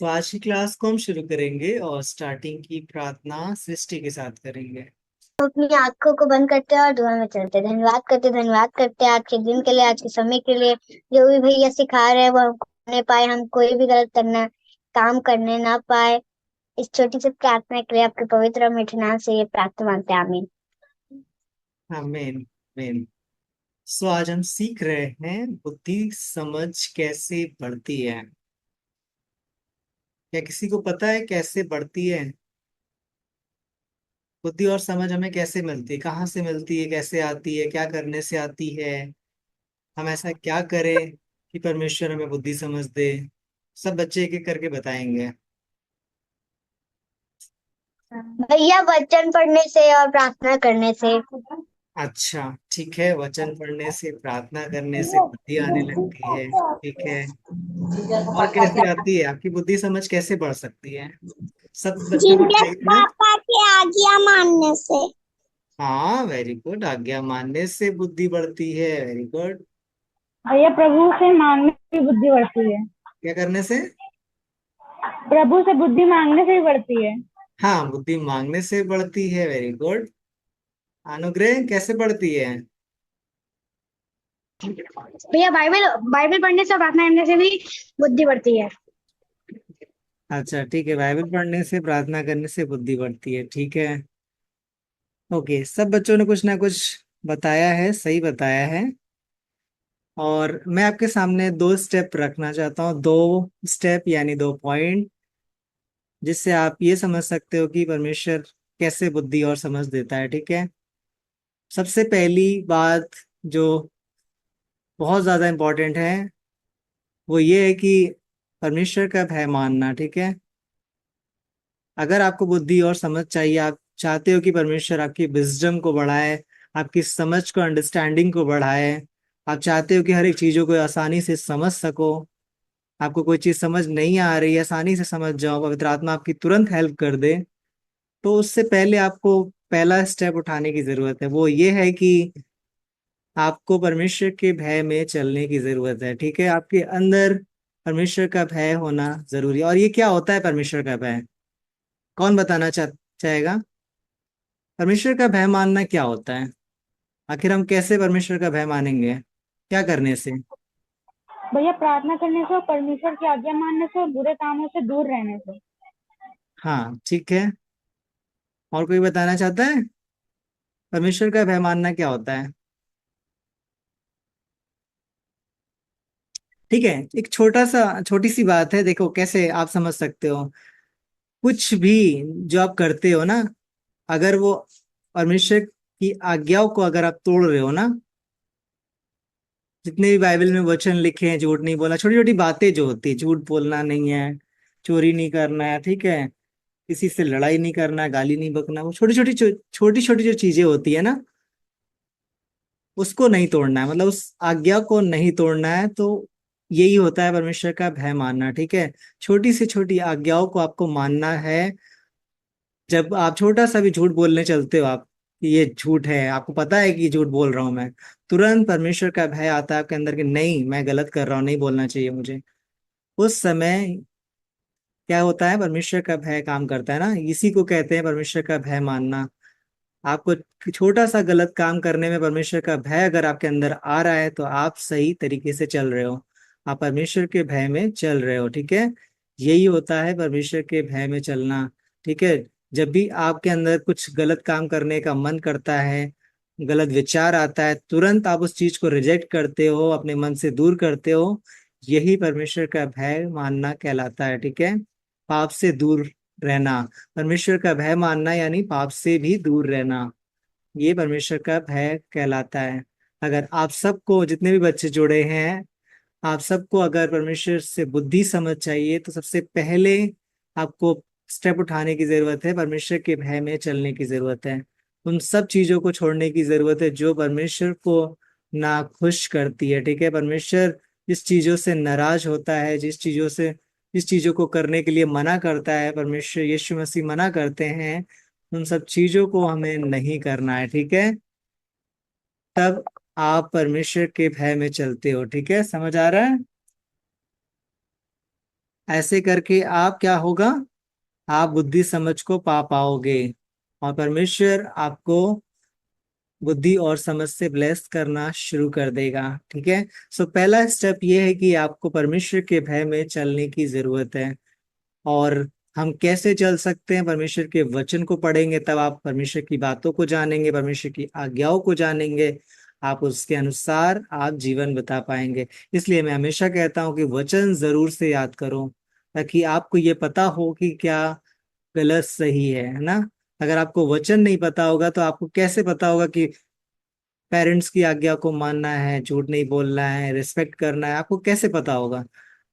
तो आज की क्लास को हम शुरू करेंगे और स्टार्टिंग की प्रार्थना सृष्टि के साथ करेंगे। अपनी आंखों को बंद करते हैं और दुआ में चलते हैं। धन्यवाद करते हैं आज के दिन के लिए, आज के समय के लिए। जो भी भैया सिखा रहे हैं वो हम करने पाए, हम कोई भी गलत करना काम करने ना पाए। इस छोटी सी प्रार्थना के लिए आपके पवित्र और मीठे नाम से ये प्रार्थना मांगते हैं, आमीन। आमीन आमीन। सो आज हम सीख रहे हैं बुद्धि समझ कैसे बढ़ती है। क्या किसी को पता है कैसे बढ़ती है? बुद्धि और समझ हमें कैसे मिलती है, कहाँ से मिलती है, कैसे आती है, क्या करने से आती है? हम ऐसा क्या करें कि परमेश्वर हमें बुद्धि समझ दे? सब बच्चे एक एक करके बताएंगे। भैया वचन पढ़ने से और प्रार्थना करने से। अच्छा, ठीक है। वचन पढ़ने से, प्रार्थना करने से बुद्धि आने लगती है। ठीक है। और कैसे आती है? आपकी बुद्धि समझ कैसे बढ़ सकती है? सब बच्चों को जिनके देखना। पापा की आज्ञा मानने से। हाँ, वेरी गुड। आज्ञा मानने से बुद्धि बढ़ती है। Very good. भैया प्रभु से मांगने से बुद्धि बढ़ती है। क्या करने से? प्रभु से बुद्धि मांगने से ही बढ़ती है। हाँ, बुद्धि मांगने से बढ़ती है। Very good. अनुग्रह कैसे बढ़ती है? भैया बाइबल बाइबल पढ़ने से और प्रार्थना करने से भी बुद्धि बढ़ती है। अच्छा, ठीक है। बाइबल पढ़ने से, प्रार्थना करने से बुद्धि बढ़ती है। ठीक है। ओके, सब बच्चों ने कुछ ना कुछ बताया है, सही बताया है। और मैं आपके सामने दो स्टेप रखना चाहता हूँ, दो स्टेप यानी दो पॉइंट, जिससे आप ये समझ सकते हो कि परमेश्वर कैसे बुद्धि और समझ देता है। ठीक है। सबसे पहली बात जो बहुत ज्यादा इंपॉर्टेंट है वो ये है कि परमेश्वर का भय मानना। ठीक है। अगर आपको बुद्धि और समझ चाहिए, आप चाहते हो कि परमेश्वर आपकी विजडम को बढ़ाए, आपकी समझ को, अंडरस्टैंडिंग को बढ़ाए, आप चाहते हो कि हर एक चीजों को आसानी से समझ सको, आपको कोई चीज समझ नहीं आ रही है आसानी से समझ जाओ, पवित्र आत्मा आपकी तुरंत हेल्प कर दे, तो उससे पहले आपको पहला स्टेप उठाने की जरूरत है। वो ये है कि आपको परमेश्वर के भय में चलने की जरूरत है। ठीक है। आपके अंदर परमेश्वर का भय होना जरूरी है। और ये क्या होता है परमेश्वर का भय? कौन बताना चाहेगा? परमेश्वर का भय मानना क्या होता है? आखिर हम कैसे परमेश्वर का भय मानेंगे? क्या करने से? भैया प्रार्थना करने से और परमेश्वर की आज्ञा मानने से और बुरे कामों से दूर रहने से। हाँ, ठीक है। और कोई बताना चाहता है परमेश्वर का भय मानना क्या होता है? ठीक है। एक छोटी सी बात है, देखो कैसे आप समझ सकते हो। कुछ भी जो आप करते हो ना, अगर वो परमेश्वर की आज्ञाओं को अगर आप तोड़ रहे हो ना, जितने भी बाइबल में वचन लिखे हैं, झूठ नहीं बोलना, छोटी छोटी बातें जो होती है, झूठ बोलना नहीं है, चोरी नहीं करना है, ठीक है, किसी से लड़ाई नहीं करना है, गाली नहीं बकना, वो छोटी छोटी जो चीजें होती है ना, उसको नहीं तोड़ना है, मतलब उस आज्ञा को नहीं तोड़ना है। तो यही होता है परमेश्वर का भय मानना। ठीक है। छोटी से छोटी आज्ञाओं को आपको मानना है। जब आप छोटा सा भी झूठ बोलने चलते हो, आप कि ये झूठ है, आपको पता है कि ये झूठ बोल रहा हूं मैं, तुरंत परमेश्वर का भय आता है आपके अंदर कि नहीं, मैं गलत कर रहा हूँ, नहीं बोलना चाहिए मुझे। उस समय क्या होता है? परमेश्वर का भय काम करता है ना, इसी को कहते हैं परमेश्वर का भय मानना। आपको छोटा सा गलत काम करने में परमेश्वर का भय अगर आपके अंदर आ रहा है, तो आप सही तरीके से चल रहे हो, आप परमेश्वर के भय में चल रहे हो। ठीक है। यही होता है परमेश्वर के भय में चलना। ठीक है। जब भी आपके अंदर कुछ गलत काम करने का मन करता है, गलत विचार आता है, तुरंत आप उस चीज को रिजेक्ट करते हो, अपने मन से दूर करते हो। यही परमेश्वर का भय मानना कहलाता है। ठीक है। पाप से दूर रहना, परमेश्वर का भय मानना यानी पाप से भी दूर रहना, ये परमेश्वर का भय कहलाता है। अगर आप सबको, जितने भी बच्चे जुड़े हैं, आप सबको अगर परमेश्वर से बुद्धि समझ चाहिए, तो सबसे पहले आपको स्टेप उठाने की जरूरत है, परमेश्वर के भय में चलने की जरूरत है। उन सब चीजों को छोड़ने की जरूरत है जो परमेश्वर को ना खुश करती है। ठीक है। परमेश्वर जिस चीजों से नाराज होता है, जिस चीजों को करने के लिए मना करता है, परमेश्वर यीशु मसीह मना करते हैं, उन सब चीजों को हमें नहीं करना है। ठीक है। तब आप परमेश्वर के भय में चलते हो। ठीक है। समझ आ रहा है? ऐसे करके आप क्या होगा, आप बुद्धि समझ को पा पाओगे और परमेश्वर आपको बुद्धि और समझ से ब्लेस करना शुरू कर देगा। ठीक है। सो पहला स्टेप ये है कि आपको परमेश्वर के भय में चलने की जरूरत है। और हम कैसे चल सकते हैं, परमेश्वर के वचन को पढ़ेंगे तब आप परमेश्वर की बातों को जानेंगे, परमेश्वर की आज्ञाओं को जानेंगे, आप उसके अनुसार आप जीवन बता पाएंगे। इसलिए मैं हमेशा कहता हूं कि वचन जरूर से याद करो, ताकि आपको ये पता हो कि क्या गलत सही है ना। अगर आपको वचन नहीं पता होगा तो आपको कैसे पता होगा कि पेरेंट्स की आज्ञा को मानना है, झूठ नहीं बोलना है, रिस्पेक्ट करना है, आपको कैसे पता होगा।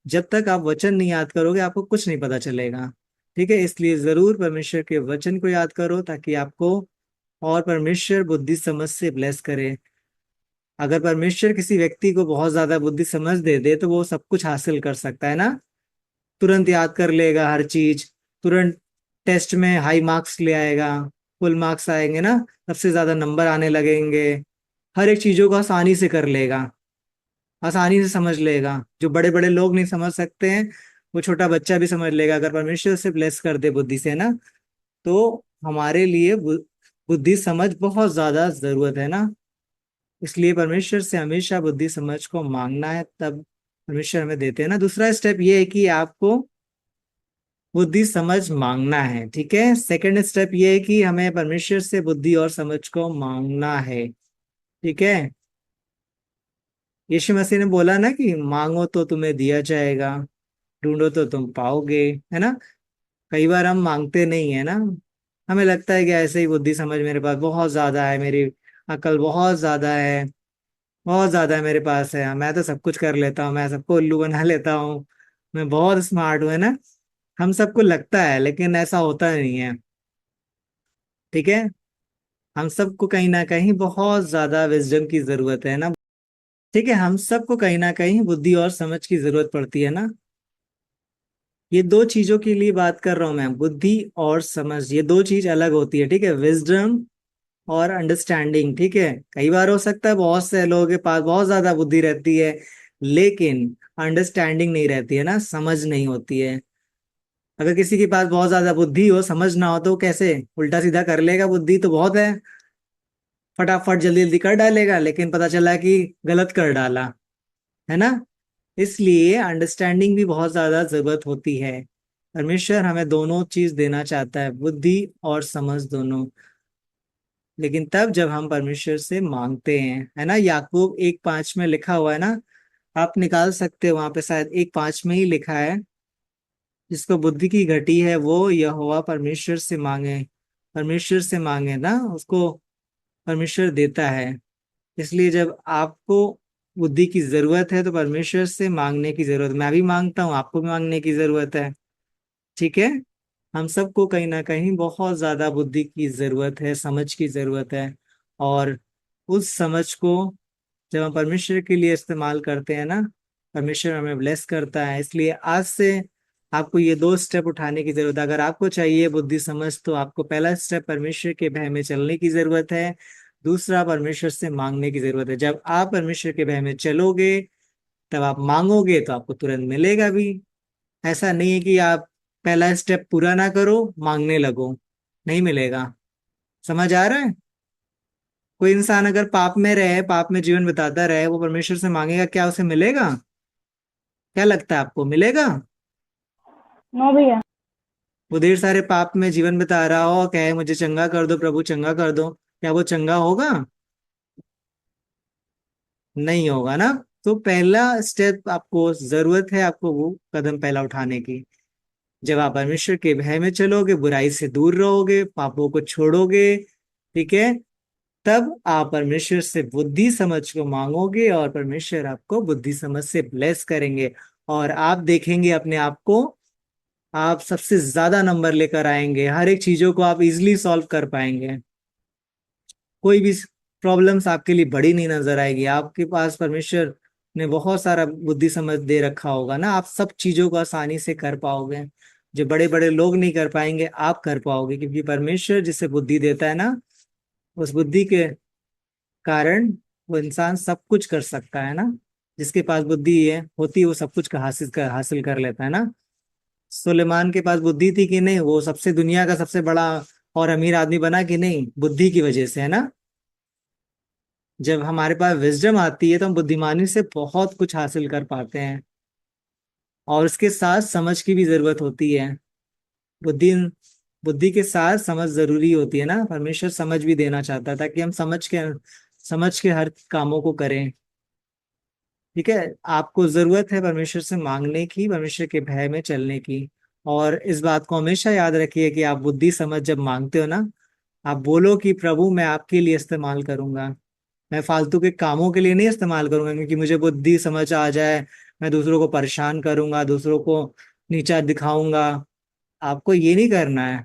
जब तक आप वचन नहीं याद करोगे आपको कुछ नहीं पता चलेगा। ठीक है, इसलिए जरूर परमेश्वर के वचन को याद करो ताकि आपको और परमेश्वर बुद्धि समझ से ब्लेस करे। अगर परमेश्वर किसी व्यक्ति को बहुत ज्यादा बुद्धि समझ दे दे तो वो सब कुछ हासिल कर सकता है ना, तुरंत याद कर लेगा हर चीज, तुरंत टेस्ट में हाई मार्क्स ले आएगा, फुल मार्क्स आएंगे ना, सबसे ज्यादा नंबर आने लगेंगे, हर एक चीजों को आसानी से कर लेगा, आसानी से समझ लेगा। जो बड़े बड़े लोग नहीं समझ सकते हैं वो छोटा बच्चा भी समझ लेगा, अगर परमेश्वर से ब्लेस कर दे बुद्धि से ना। तो हमारे लिए बुद्धि समझ बहुत ज्यादा जरूरत है ना। इसलिए परमेश्वर से हमेशा बुद्धि समझ को मांगना है, तब परमेश्वर हमें देते हैं ना। दूसरा स्टेप ये है कि आपको बुद्धि समझ मांगना है। ठीक है, सेकंड स्टेप ये है कि हमें परमेश्वर से बुद्धि और समझ को मांगना है। ठीक है, यीशु मसीह ने बोला ना कि मांगो तो तुम्हें दिया जाएगा, ढूंढो तो तुम पाओगे, है ना। कई बार हम मांगते नहीं है ना, हमें लगता है कि ऐसे ही बुद्धि समझ मेरे पास बहुत ज्यादा है, मेरी अकल बहुत ज्यादा है, बहुत ज्यादा है मेरे पास है, मैं तो सब कुछ कर लेता हूँ, मैं सबको उल्लू बना लेता हूँ, मैं बहुत स्मार्ट हूँ, है ना। हम सबको लगता है लेकिन ऐसा होता नहीं है। ठीक है, हम सबको कहीं ना कहीं बहुत ज्यादा विजडम की जरूरत है ना। ठीक है, हम सबको कहीं ना कहीं बुद्धि और समझ की जरूरत पड़ती है ना। ये दो चीजों के लिए बात कर रहा हूं मैं, बुद्धि और समझ, ये दो चीज अलग होती है। ठीक है, विजडम और अंडरस्टैंडिंग। ठीक है, कई बार हो सकता है बहुत से लोगों के पास बहुत ज्यादा बुद्धि रहती है लेकिन अंडरस्टैंडिंग नहीं रहती है ना, समझ नहीं होती है। अगर किसी के पास बहुत ज्यादा बुद्धि हो समझ ना हो तो वो कैसे उल्टा सीधा कर लेगा, बुद्धि तो बहुत है, फटाफट जल्दी जल्दी कर डालेगा, लेकिन पता चला कि गलत कर डाला, है ना। इसलिए अंडरस्टैंडिंग भी बहुत ज्यादा जरूरत होती है। परमेश्वर हमें दोनों चीज देना चाहता है, बुद्धि और समझ दोनों, लेकिन तब जब हम परमेश्वर से मांगते हैं, है ना। याकूब 1:5 में लिखा हुआ है ना, आप निकाल सकते हो, वहां पे शायद 1:5 में ही लिखा है, जिसको बुद्धि की घटी है वो यहोवा परमेश्वर से मांगे, परमेश्वर से मांगे ना, उसको परमेश्वर देता है। इसलिए जब आपको बुद्धि की जरूरत है तो परमेश्वर से मांगने की जरूरत, मैं भी मांगता हूँ, आपको भी मांगने की जरूरत है। ठीक है, हम सबको कहीं ना कहीं बहुत ज्यादा बुद्धि की जरूरत है, समझ की जरूरत है। और उस समझ को जब हम परमेश्वर के लिए इस्तेमाल करते हैं ना, परमेश्वर हमें ब्लेस करता है। इसलिए आज से आपको ये दो स्टेप उठाने की जरूरत है। अगर आपको चाहिए बुद्धि समझ तो आपको पहला स्टेप परमेश्वर के भय में चलने की जरूरत है, दूसरा परमेश्वर से मांगने की जरूरत है। जब आप परमेश्वर के भय में चलोगे तब आप मांगोगे तो आपको तुरंत मिलेगा भी। ऐसा नहीं है कि आप पहला स्टेप पूरा ना करो मांगने लगो, नहीं मिलेगा। समझ आ रहा है। कोई इंसान अगर पाप में रहे, पाप में जीवन बिताता रहे, वो परमेश्वर से मांगेगा, क्या उसे मिलेगा? क्या लगता है आपको, मिलेगा? नो भैया। वो ढेर सारे पाप में जीवन बिता रहा हो, कहे मुझे चंगा कर दो प्रभु, चंगा कर दो, क्या वो चंगा होगा? नहीं होगा ना। तो पहला स्टेप आपको जरूरत है, आपको वो कदम पहला उठाने की। जब आप परमेश्वर के भय में चलोगे, बुराई से दूर रहोगे, पापों को छोड़ोगे, ठीक है, तब आप परमेश्वर से बुद्धि समझ को मांगोगे और परमेश्वर आपको बुद्धि समझ से ब्लेस करेंगे। और आप देखेंगे अपने आप को, आप सबसे ज्यादा नंबर लेकर आएंगे, हर एक चीजों को आप इजिली सॉल्व कर पाएंगे, कोई भी प्रॉब्लम्स आपके लिए बड़ी नहीं नजर आएगी। आपके पास परमेश्वर ने बहुत सारा बुद्धि समझ दे रखा होगा ना, आप सब चीजों को आसानी से कर पाओगे। जो बड़े बड़े लोग नहीं कर पाएंगे आप कर पाओगे, क्योंकि परमेश्वर जिसे बुद्धि देता है ना, उस बुद्धि के कारण वो इंसान सब कुछ कर सकता है ना। जिसके पास बुद्धि है होती है वो सब कुछ का हासिल कर लेता है ना। सुलेमान के पास बुद्धि थी कि नहीं? वो सबसे दुनिया का सबसे बड़ा और अमीर आदमी बना कि नहीं? बुद्धि की वजह से, है ना? जब हमारे पास विजडम आती है तो हम बुद्धिमानी से बहुत कुछ हासिल कर पाते हैं, और उसके साथ समझ की भी जरूरत होती है। बुद्धि बुद्धि के साथ समझ जरूरी होती है ना। परमेश्वर समझ भी देना चाहता है ताकि हम समझ के हर कामों को करें। ठीक है, आपको जरूरत है परमेश्वर से मांगने की, परमेश्वर के भय में चलने की। और इस बात को हमेशा याद रखिए कि आप बुद्धि समझ जब मांगते हो ना, आप बोलो कि प्रभु मैं आपके लिए इस्तेमाल करूंगा, मैं फालतू के कामों के लिए नहीं इस्तेमाल करूंगा, क्योंकि मुझे बुद्धि समझ आ जाए मैं दूसरों को परेशान करूंगा, दूसरों को नीचा दिखाऊंगा। आपको ये नहीं करना है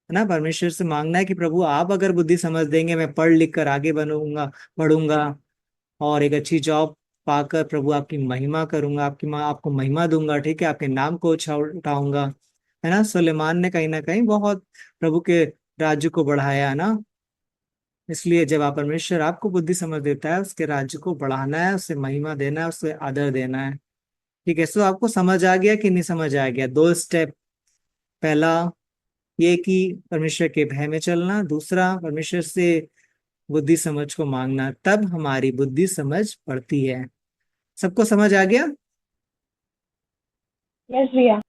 ना। परमेश्वर से मांगना है कि प्रभु आप अगर बुद्धि समझ देंगे, मैं पढ़ लिख कर आगे बनूंगा, पढ़ूंगा, और एक अच्छी जॉब पाकर प्रभु आपकी महिमा करूंगा, आपको महिमा दूंगा। ठीक है, आपके नाम को उठाऊंगा। है ना, सुलेमान ने कहीं ना कहीं बहुत प्रभु के राज्य को बढ़ाया है ना। इसलिए जब आप परमेश्वर आपको बुद्धि समझ देता है, उसके राज्य को बढ़ाना है, उसे महिमा देना है, उसे आदर देना है। ठीक है, सो आपको समझ आ गया कि नहीं समझ आ गया? 2 स्टेप। पहला ये कि परमेश्वर के भय में चलना, दूसरा परमेश्वर से बुद्धि समझ को मांगना, तब हमारी बुद्धि समझ बढ़ती है। सबको समझ आ गया? यस भैया।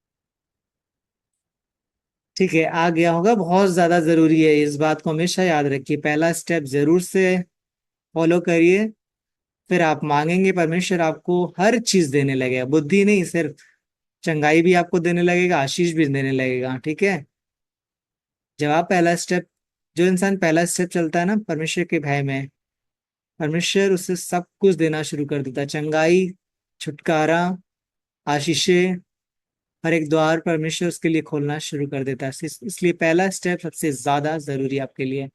ठीक है, आ गया होगा। बहुत ज्यादा जरूरी है, इस बात को हमेशा याद रखिए। पहला स्टेप जरूर से फॉलो करिए, फिर आप मांगेंगे, परमेश्वर आपको हर चीज देने लगेगा। बुद्धि नहीं, सिर्फ चंगाई भी आपको देने लगेगा, आशीष भी देने लगेगा। ठीक है, जब आप पहला स्टेप जो इंसान पहला स्टेप चलता है ना परमेश्वर के भय में, परमेश्वर उसे सब कुछ देना शुरू कर देता है। चंगाई, छुटकारा, आशीषें, हर एक द्वार परमेश्वर उसके लिए खोलना शुरू कर देता है। इसलिए पहला स्टेप सबसे ज्यादा जरूरी है आपके लिए।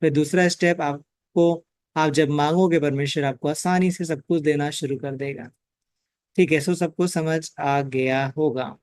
फिर दूसरा स्टेप आपको, आप जब मांगोगे परमेश्वर आपको आसानी से सब कुछ देना शुरू कर देगा। ठीक है, सो सबको समझ आ गया होगा।